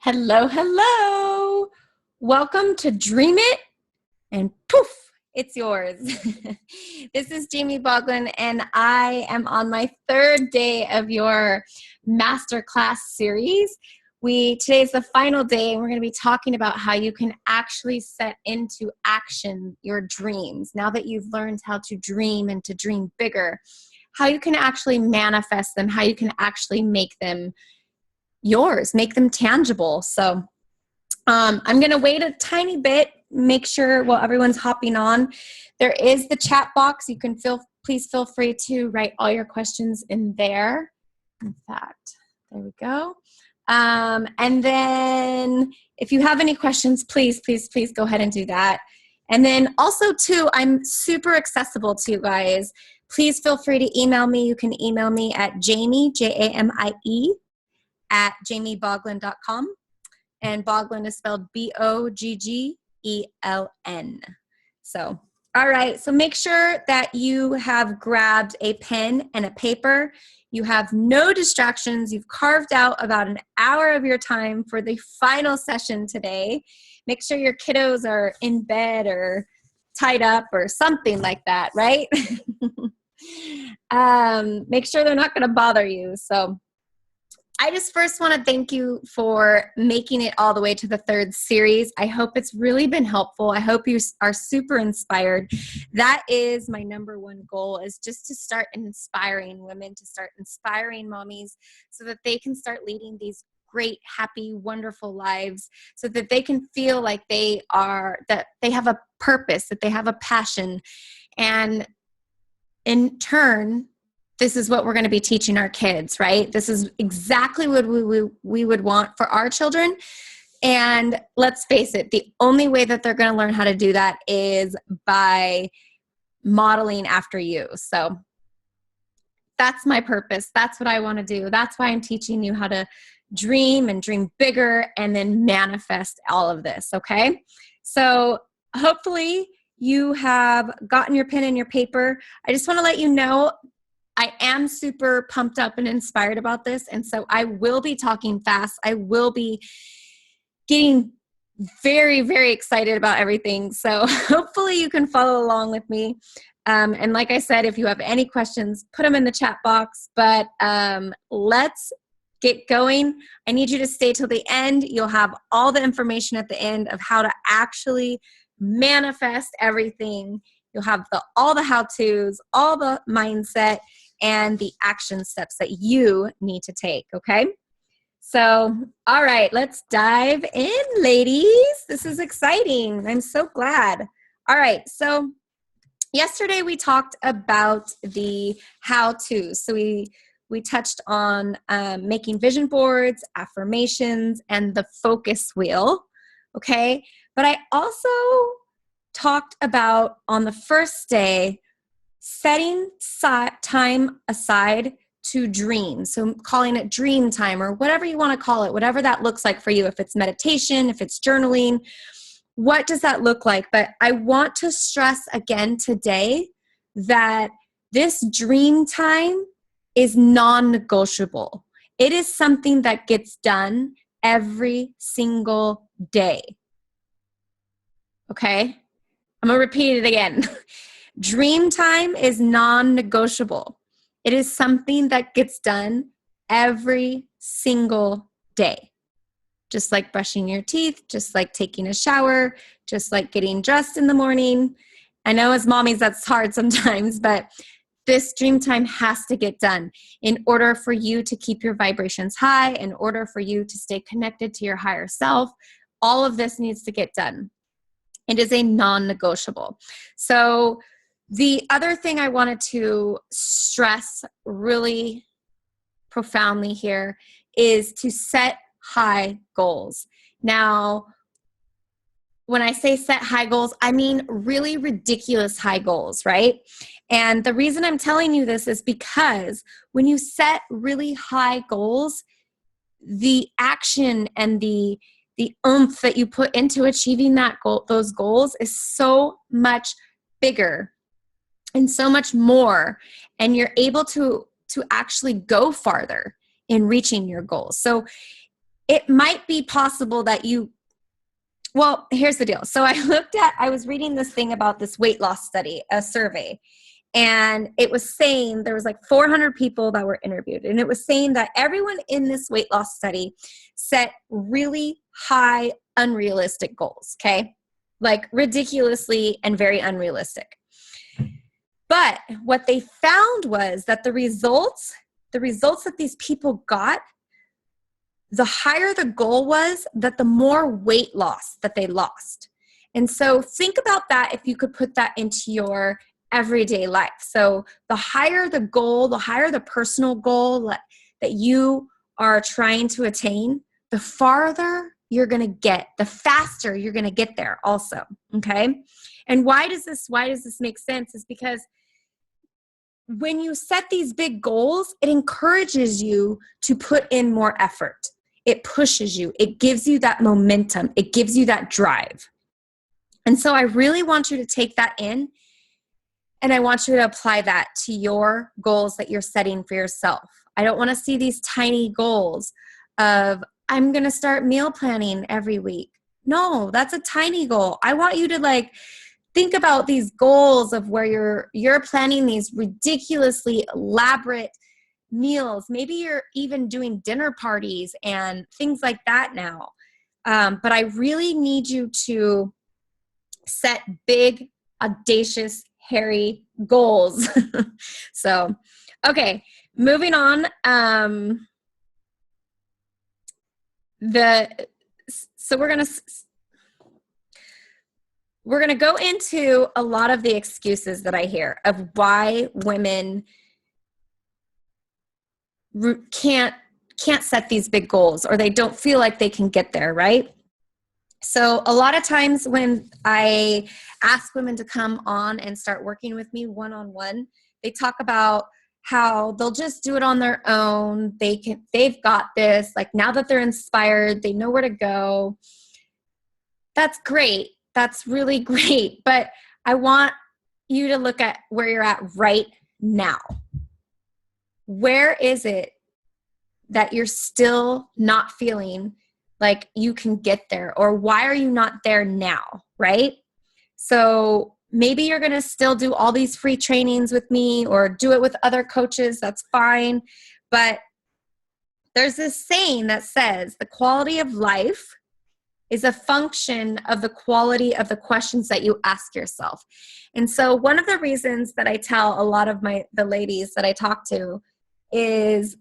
Hello, hello. Welcome to Dream It and Poof, it's yours. This is Jamie Boglin, and I am on my third day of your masterclass series. Today is the final day, and we're going to be talking about how you can actually set into action your dreams. Now that you've learned how to dream and to dream bigger, how you can actually manifest them, how you can actually make them yours, make them tangible. So I'm going to wait a tiny bit, make sure while everyone's hopping on. There is the chat box. You can please feel free to write all your questions in there. In fact, there we go. And then if you have any questions, please go ahead and do that. And then also too, I'm super accessible to you guys. Please feel free to email me. You can email me at Jamie, Jamie, at jamieboglin.com. And Boglin is spelled Bogglen. So, all right. So make sure that you have grabbed a pen and a paper. You have no distractions. You've carved out about an hour of your time for the final session today. Make sure your kiddos are in bed or tied up or something like that, right? Make sure they're not going to bother you. So I just first want to thank you for making it all the way to the third series. I hope it's really been helpful. I hope you are super inspired. That is my number one goal, is just to start inspiring women, to start inspiring mommies so that they can start leading these great, happy, wonderful lives, so that they can feel like that they have a purpose, that they have a passion. And in turn, this is what we're going to be teaching our kids, right? This is exactly what we would want for our children. And let's face it, the only way that they're going to learn how to do that is by modeling after you. So that's my purpose. That's what I want to do. That's why I'm teaching you how to dream and dream bigger and then manifest all of this, okay? So hopefully you have gotten your pen and your paper. I just want to let you know I am super pumped up and inspired about this. And so I will be talking fast. I will be getting very, very excited about everything. So hopefully you can follow along with me. And like I said, if you have any questions, put them in the chat box. But let's get going. I need you to stay till the end. You'll have all the information at the end of how to actually manifest everything. You'll have all the how-tos, all the mindset, and the action steps that you need to take, okay? So, all right, let's dive in, ladies. This is exciting. I'm so glad. All right, so yesterday we talked about the how-tos. So we touched on making vision boards, affirmations, and the focus wheel, okay? But I also talked about, on the first day, setting time aside to dream. So calling it dream time, or whatever you want to call it, whatever that looks like for you. If it's meditation, if it's journaling, what does that look like? But I want to stress again today that this dream time is non-negotiable. It is something that gets done every single day. Okay? I'm going to repeat it again. Dream time is non-negotiable. It is something that gets done every single day. Just like brushing your teeth, just like taking a shower, just like getting dressed in the morning. I know as mommies that's hard sometimes, but this dream time has to get done in order for you to keep your vibrations high, in order for you to stay connected to your higher self. All of this needs to get done. It is a non-negotiable. So the other thing I wanted to stress really profoundly here is to set high goals. Now, when I say set high goals, I mean really ridiculous high goals, right? And the reason I'm telling you this is because when you set really high goals, the action and the oomph that you put into achieving those goals is so much bigger and so much more, and you're able to actually go farther in reaching your goals. So it might be possible that well, here's the deal. So I was reading this thing about this weight loss study, a survey, and it was saying there was like 400 people that were interviewed, and it was saying that everyone in this weight loss study set really high, unrealistic goals, okay? Like ridiculously and very unrealistic. But what they found was that the results that these people got, the higher the goal was, that the more weight loss that they lost. And so think about that if you could put that into your everyday life. So the higher the goal, the higher the personal goal that you are trying to attain, the farther you're going to get, the faster you're going to get there also, okay? And why does this make sense is because when you set these big goals, it encourages you to put in more effort. It pushes you. It gives you that momentum. It gives you that drive. And so I really want you to take that in, and I want you to apply that to your goals that you're setting for yourself. I don't want to see these tiny goals of, I'm going to start meal planning every week. No, that's a tiny goal. I want you to think about these goals of where you're planning these ridiculously elaborate meals. Maybe you're even doing dinner parties and things like that now. But I really need you to set big, audacious, hairy goals. So, okay, moving on. So we're going to go into a lot of the excuses that I hear of why women can't set these big goals, or they don't feel like they can get there, right? So a lot of times when I ask women to come on and start working with me one-on-one, they talk about how they'll just do it on their own. They've got this, like now that they're inspired, they know where to go. That's great. That's really great. But I want you to look at where you're at right now. Where is it that you're still not feeling like you can get there? Or why are you not there now, right? So maybe you're going to still do all these free trainings with me or do it with other coaches. That's fine. But there's this saying that says the quality of life is a function of the quality of the questions that you ask yourself. And so one of the reasons that I tell a lot of the ladies that I talk to is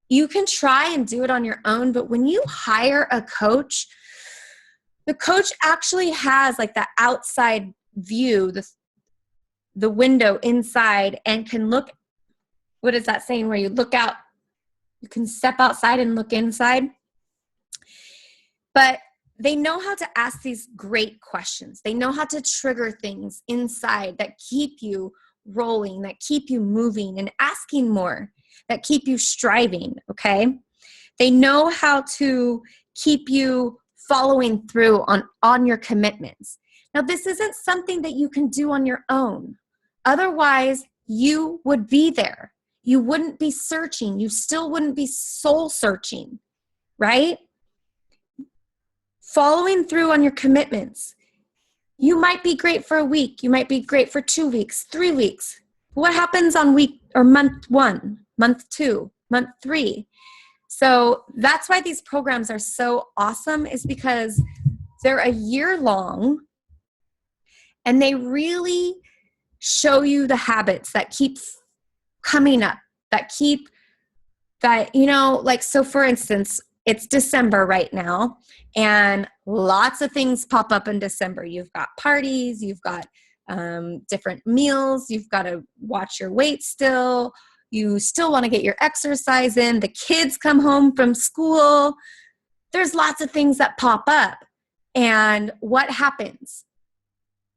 you can try and do it on your own, but when you hire a coach, the coach actually has like that outside view, the window inside, and can look, what is that saying where you look out, you can step outside and look inside. But they know how to ask these great questions. They know how to trigger things inside that keep you rolling, that keep you moving and asking more, that keep you striving, okay? They know how to keep you following through on your commitments. Now, this isn't something that you can do on your own. Otherwise, you would be there. You wouldn't be searching. You still wouldn't be soul searching, right? Following through on your commitments. You might be great for a week. You might be great for 2 weeks, 3 weeks. What happens on week or month 1, month 2, month 3? So that's why these programs are so awesome, is because they're a year long and they really show you the habits that keep coming up, so for instance, it's December right now, and lots of things pop up in December. You've got parties, you've got different meals, you've got to watch your weight still, you still want to get your exercise in, the kids come home from school. There's lots of things that pop up. And what happens?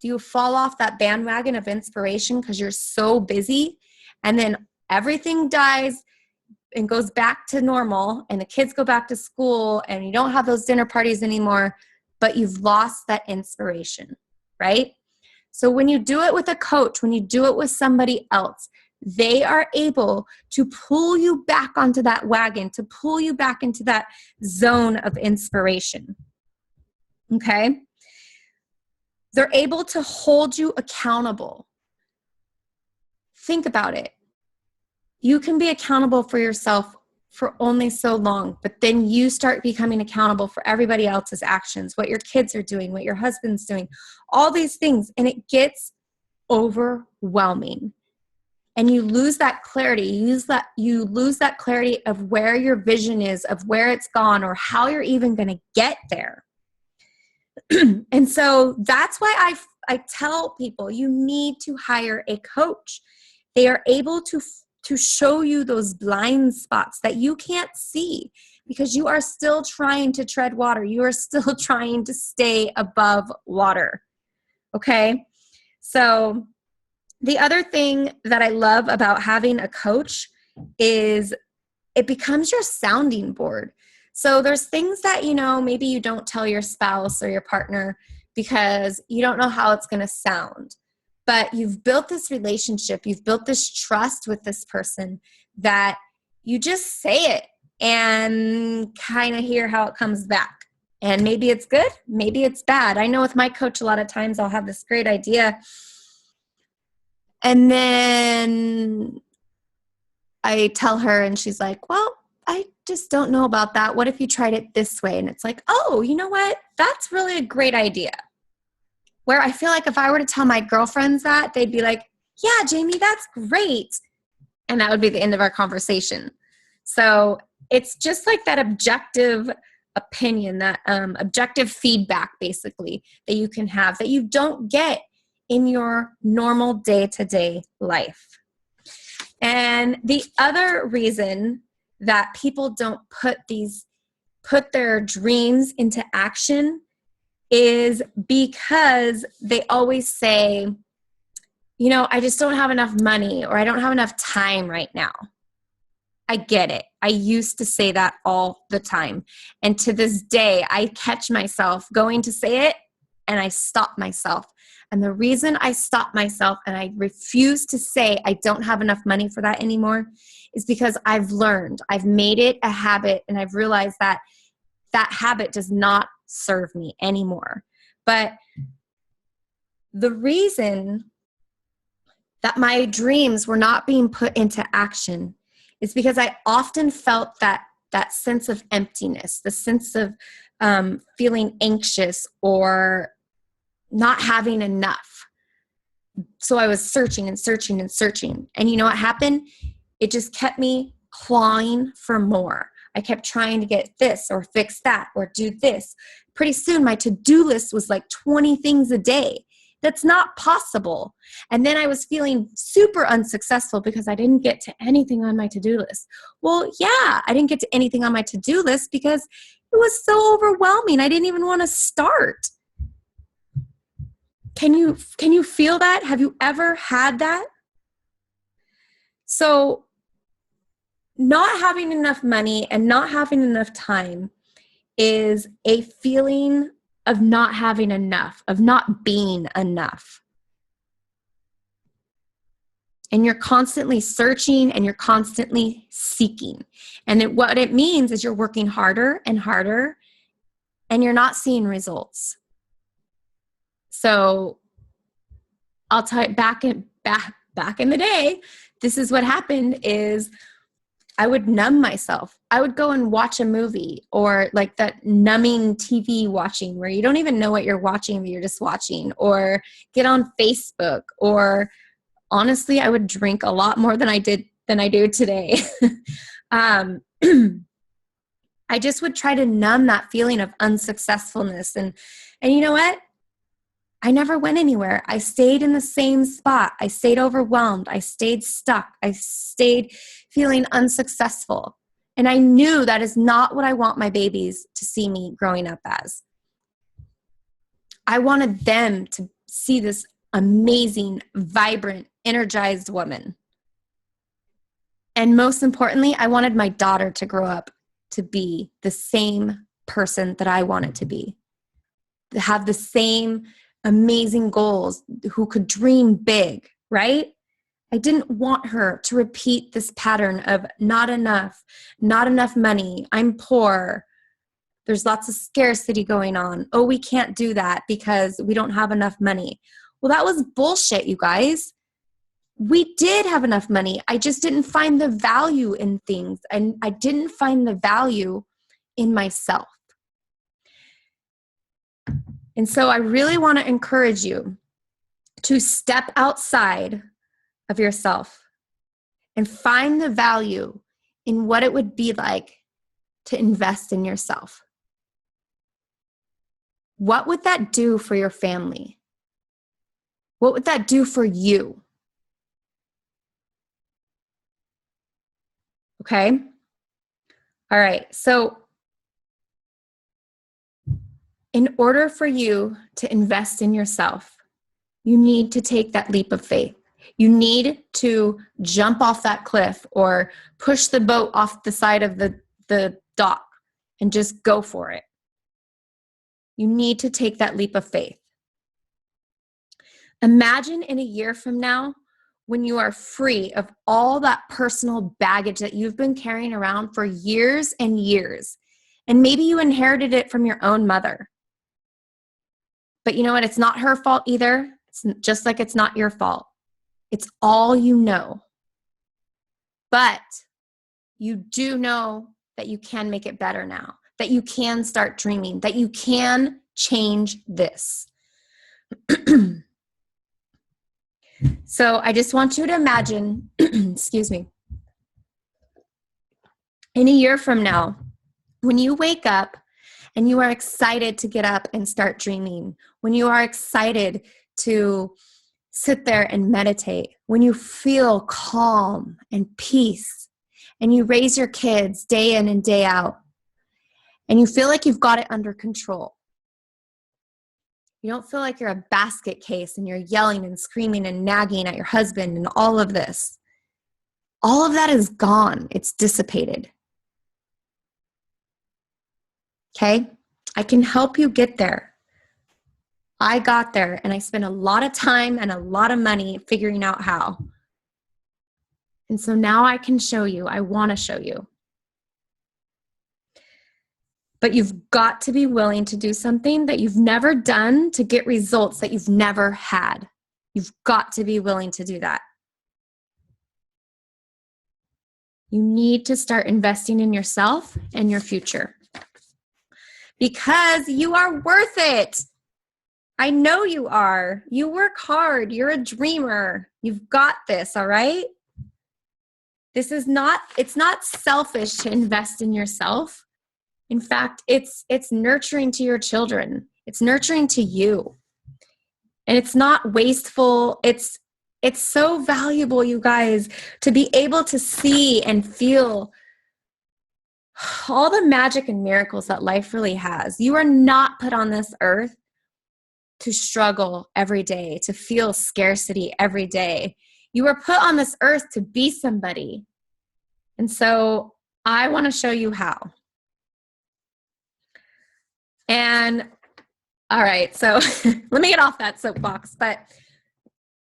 Do you fall off that bandwagon of inspiration because you're so busy, and then everything dies and goes back to normal, and the kids go back to school, and you don't have those dinner parties anymore, but you've lost that inspiration, right? So when you do it with a coach, when you do it with somebody else, they are able to pull you back onto that wagon, to pull you back into that zone of inspiration. Okay? They're able to hold you accountable. Think about it. You can be accountable for yourself for only so long, but then you start becoming accountable for everybody else's actions, what your kids are doing, what your husband's doing, all these things, and it gets overwhelming. And you lose that clarity. You lose that clarity of where your vision is, of where it's gone, or how you're even going to get there. And so that's why I tell people you need to hire a coach. They are able to show you those blind spots that you can't see because you are still trying to tread water. You are still trying to stay above water. Okay? So the other thing that I love about having a coach is it becomes your sounding board. So there's things that, maybe you don't tell your spouse or your partner because you don't know how it's going to sound. But you've built this relationship, you've built this trust with this person that you just say it and kind of hear how it comes back. And maybe it's good, maybe it's bad. I know with my coach, a lot of times I'll have this great idea. And then I tell her and she's like, well, I just don't know about that. What if you tried it this way? And it's like, oh, you know what? That's really a great idea. Where I feel like if I were to tell my girlfriends that, they'd be like, yeah, Jamie, that's great. And that would be the end of our conversation. So it's just like that objective opinion, that objective feedback, basically, that you can have that you don't get in your normal day-to-day life. And the other reason that people don't put their dreams into action is because they always say, I just don't have enough money, or I don't have enough time right now. I get it. I used to say that all the time. And to this day, I catch myself going to say it and I stop myself. And the reason I stop myself and I refuse to say I don't have enough money for that anymore is because I've made it a habit, and I've realized that habit does not serve me anymore. But the reason that my dreams were not being put into action is because I often felt that sense of emptiness, the sense of feeling anxious or not having enough. So I was searching and searching and searching. And you know what happened? It just kept me clawing for more. I kept trying to get this or fix that or do this. Pretty soon my to-do list was like 20 things a day. That's not possible. And then I was feeling super unsuccessful because I didn't get to anything on my to-do list. Well, yeah, I didn't get to anything on my to-do list because it was so overwhelming. I didn't even want to start. Can you feel that? Have you ever had that? So not having enough money and not having enough time is a feeling of not having enough, of not being enough. And you're constantly searching and you're constantly seeking. And what it means is you're working harder and harder and you're not seeing results. So I'll tell you, back in the day, this is what happened is I would numb myself. I would go and watch a movie, or like that numbing TV watching where you don't even know what you're watching, but you're just watching, or get on Facebook, or honestly, I would drink a lot more than I do today. I just would try to numb that feeling of unsuccessfulness. And you know what? I never went anywhere. I stayed in the same spot. I stayed overwhelmed. I stayed stuck. I stayed feeling unsuccessful. And I knew that is not what I want my babies to see me growing up as. I wanted them to see this amazing, vibrant, energized woman. And most importantly, I wanted my daughter to grow up to be the same person that I wanted to be, to have the same amazing goals, who could dream big, right? I didn't want her to repeat this pattern of not enough money, I'm poor, there's lots of scarcity going on. Oh, we can't do that because we don't have enough money. Well, that was bullshit, you guys. We did have enough money. I just didn't find the value in things, and I didn't find the value in myself. And so I really want to encourage you to step outside of yourself and find the value in what it would be like to invest in yourself. What would that do for your family? What would that do for you? Okay? All right. So in order for you to invest in yourself, you need to take that leap of faith. You need to jump off that cliff or push the boat off the side of the dock and just go for it. You need to take that leap of faith. Imagine in a year from now when you are free of all that personal baggage that you've been carrying around for years and years. And maybe you inherited it from your own mother. But you know what? It's not her fault either. It's just like it's not your fault. It's all you know. But you do know that you can make it better now, that you can start dreaming, that you can change this. So I just want you to imagine, excuse me, in a year from now, when you wake up and you are excited to get up and start dreaming, when you are excited to sit there and meditate, when you feel calm and peace, and you raise your kids day in and day out, and you feel like you've got it under control. You don't feel like you're a basket case and you're yelling and screaming and nagging at your husband and all of this. All of that is gone. It's dissipated. Okay? I can help you get there. I got there and I spent a lot of time and a lot of money figuring out how. And so now I can show you. I want to show you. But you've got to be willing to do something that you've never done to get results that you've never had. You've got to be willing to do that. You need to start investing in yourself and your future. Because you are worth it. I know you are. You work hard. You're a dreamer. You've got this, all right? It's not selfish to invest in yourself. In fact, it's nurturing to your children. It's nurturing to you. And it's not wasteful. It's so valuable, you guys, to be able to see and feel all the magic and miracles that life really has. You are not put on this earth to struggle every day, to feel scarcity every day. You were put on this earth to be somebody. And so I want to show you how. And all right, so let me get off that soapbox. But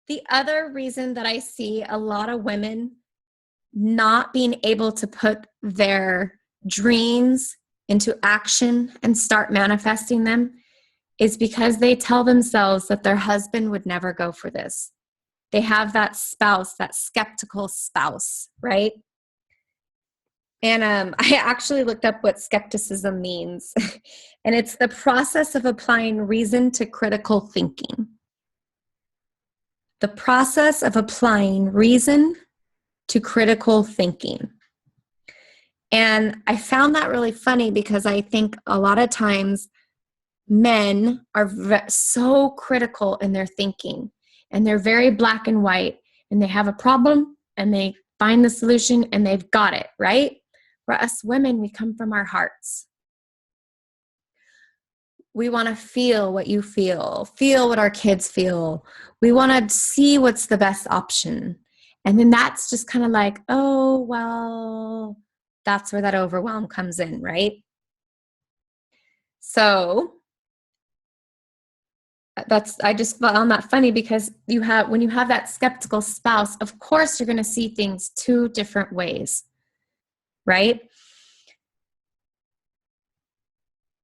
the other reason that I see a lot of women not being able to put their dreams into action and start manifesting them is because they tell themselves that their husband would never go for this. They have that spouse, that skeptical spouse, right? And I actually looked up what skepticism means. And it's the process of applying reason to critical thinking. The process of applying reason to critical thinking. And I found that really funny because I think a lot of times men are so critical in their thinking. And they're very black and white. And they have a problem and they find the solution and they've got it, right? For us women, we come from our hearts. We want to feel what you feel what our kids feel. We want to see what's the best option. And then that's just kind of like, oh, well, that's where that overwhelm comes in, right? So I just found that funny because when you have that skeptical spouse, of course you're going to see things two different ways, right?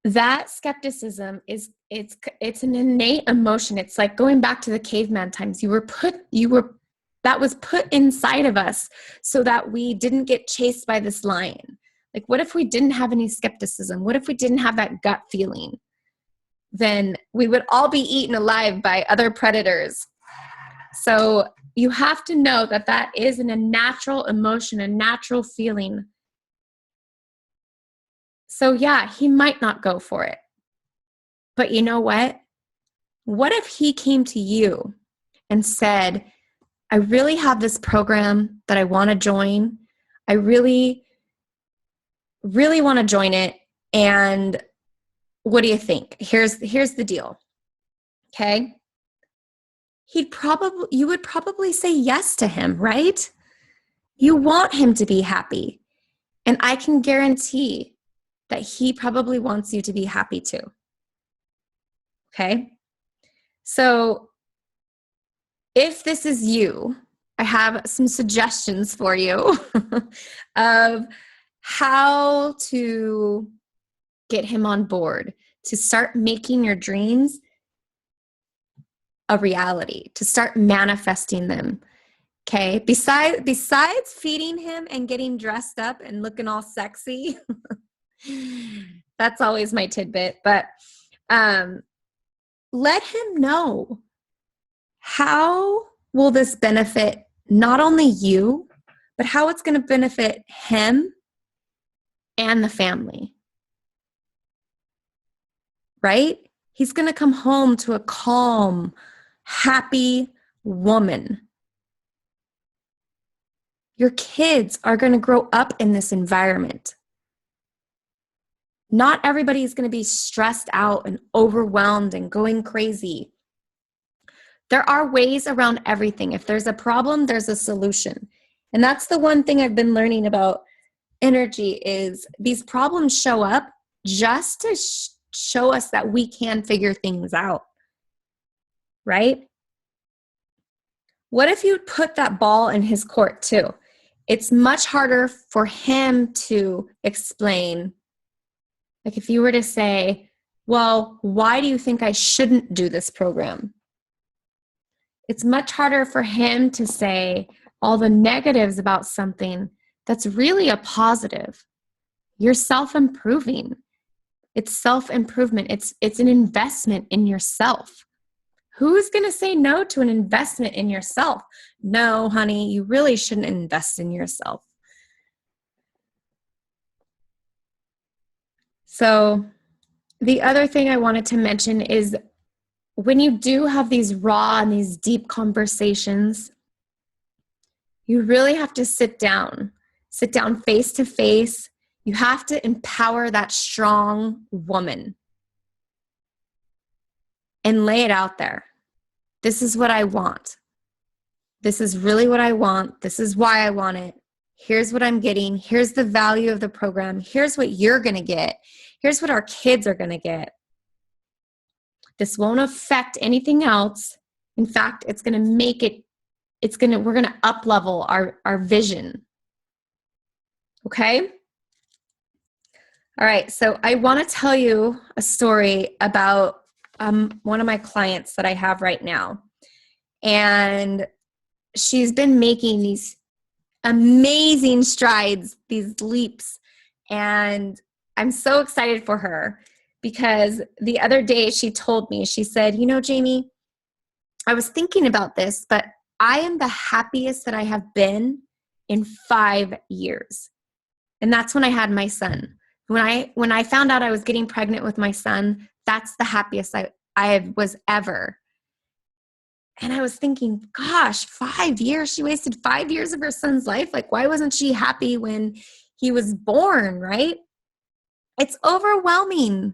That skepticism it's an innate emotion. It's like going back to the caveman times. That was put inside of us so that we didn't get chased by this lion. Like, what if we didn't have any skepticism? What if we didn't have that gut feeling? Then we would all be eaten alive by other predators. So you have to know that that is a natural emotion, a natural feeling. So yeah, he might not go for it. But you know what? What if he came to you and said, I really have this program that I want to join. I really, really want to join it. And what do you think? Here's the deal. Okay. You would probably say yes to him, right? You want him to be happy. And I can guarantee that he probably wants you to be happy too. Okay. So if this is you, I have some suggestions for you of how to get him on board, to start making your dreams a reality, to start manifesting them. Okay. Besides feeding him and getting dressed up and looking all sexy, that's always my tidbit, but let him know, how will this benefit not only you, but how it's going to benefit him and the family, right? He's going to come home to a calm, happy woman. Your kids are going to grow up in this environment. Not everybody is going to be stressed out and overwhelmed and going crazy. There are ways around everything. If there's a problem, there's a solution. And that's the one thing I've been learning about energy is these problems show up just to show us that we can figure things out, right? What if you put that ball in his court too? It's much harder for him to explain. Like if you were to say, well, why do you think I shouldn't do this program? It's much harder for him to say all the negatives about something that's really a positive. You're self-improving. It's self-improvement. It's an investment in yourself. Who's going to say no to an investment in yourself? No, honey, you really shouldn't invest in yourself. So the other thing I wanted to mention is when you do have these raw and these deep conversations, you really have to sit down face to face. You have to empower that strong woman and lay it out there. This is what I want. This is really what I want. This is why I want it. Here's what I'm getting. Here's the value of the program. Here's what you're going to get. Here's what our kids are going to get. This won't affect anything else. In fact, it's going to make it, we're going to up level our vision. Okay? All right. So I want to tell you a story about one of my clients that I have right now. And she's been making these amazing strides, these leaps. And I'm so excited for her because the other day she told me, she said, you know, Jamie, I was thinking about this, but I am the happiest that I have been in 5 years. And that's when I had my son. When I found out I was getting pregnant with my son, that's the happiest I was ever. And I was thinking, gosh, 5 years, she wasted 5 years of her son's life. Like, why wasn't she happy when he was born, right? It's overwhelming.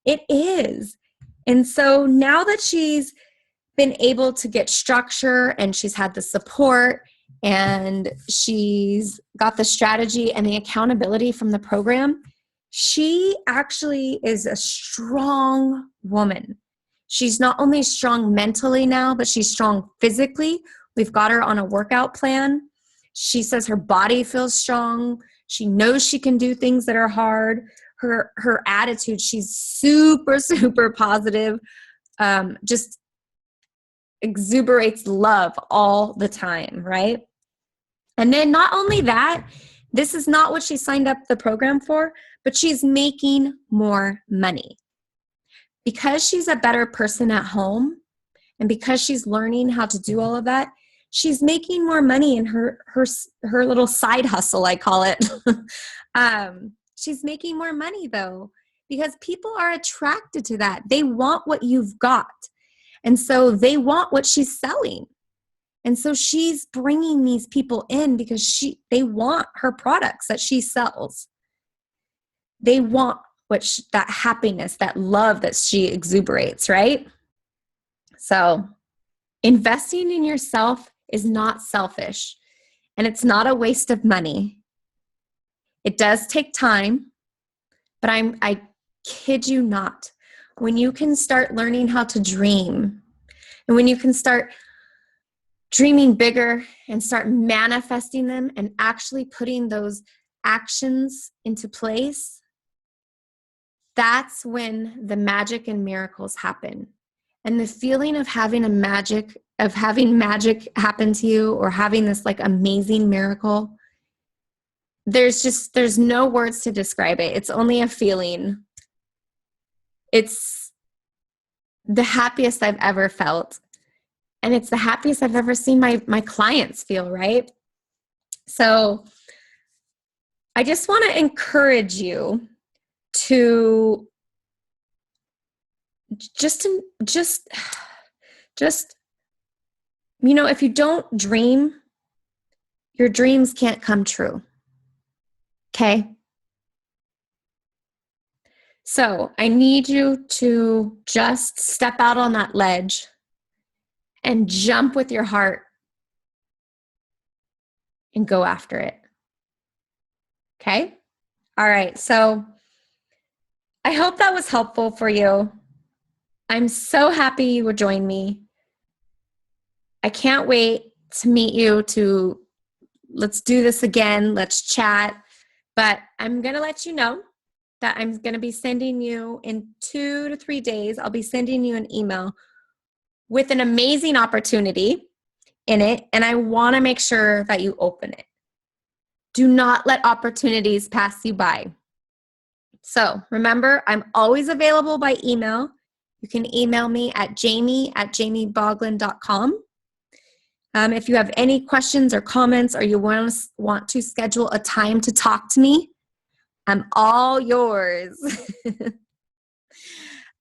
It is. And so now that she's been able to get structure and she's had the support and she's got the strategy and the accountability from the program, she actually is a strong woman. She's not only strong mentally now, but she's strong physically. We've got her on a workout plan. She says her body feels strong. She knows she can do things that are hard. Her attitude, she's super, super positive. Just exuberates love all the time, right? And then not only that, this is not what she signed up the program for, but she's making more money. Because she's a better person at home, and because she's learning how to do all of that, she's making more money in her little side hustle, I call it. She's making more money though, because people are attracted to that. They want what you've got. And so they want what she's selling. And so she's bringing these people in because they want her products that she sells. They want that happiness, that love that she exuberates, right? So investing in yourself is not selfish, and it's not a waste of money. It does take time, but I kid you not, when you can start learning how to dream, and when you can start dreaming bigger and start manifesting them and actually putting those actions into place, that's when the magic and miracles happen. And the feeling of having magic happen to you, or having this like amazing miracle, there's no words to describe it. It's only a feeling. It's the happiest I've ever felt. And it's the happiest I've ever seen my clients feel, right? So I just want to encourage you to just if you don't dream, your dreams can't come true. Okay? So I need you to just step out on that ledge and jump with your heart and go after it. Okay? All right. So I hope that was helpful for you. I'm so happy you would join me. I can't wait to meet you, let's do this again. Let's chat. But I'm going to let you know that I'm going to be sending you in 2 to 3 days. I'll be sending you an email with an amazing opportunity in it. And I want to make sure that you open it. Do not let opportunities pass you by. So remember, I'm always available by email. You can email me at jamie@jamieboglin.com. If you have any questions or comments, or you want to schedule a time to talk to me, I'm all yours.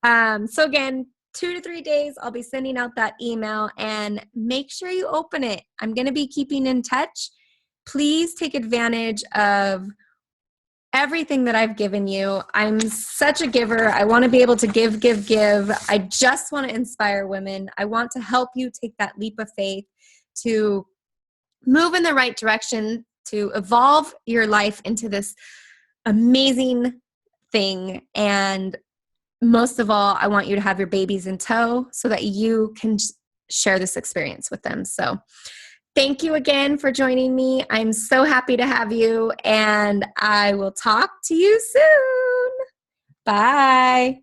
So again, 2 to 3 days, I'll be sending out that email, and make sure you open it. I'm going to be keeping in touch. Please take advantage of everything that I've given you. I'm such a giver. I want to be able to give. I just want to inspire women. I want to help you take that leap of faith to move in the right direction, to evolve your life into this amazing thing. And most of all, I want you to have your babies in tow so that you can share this experience with them. So thank you again for joining me. I'm so happy to have you, and I will talk to you soon. Bye.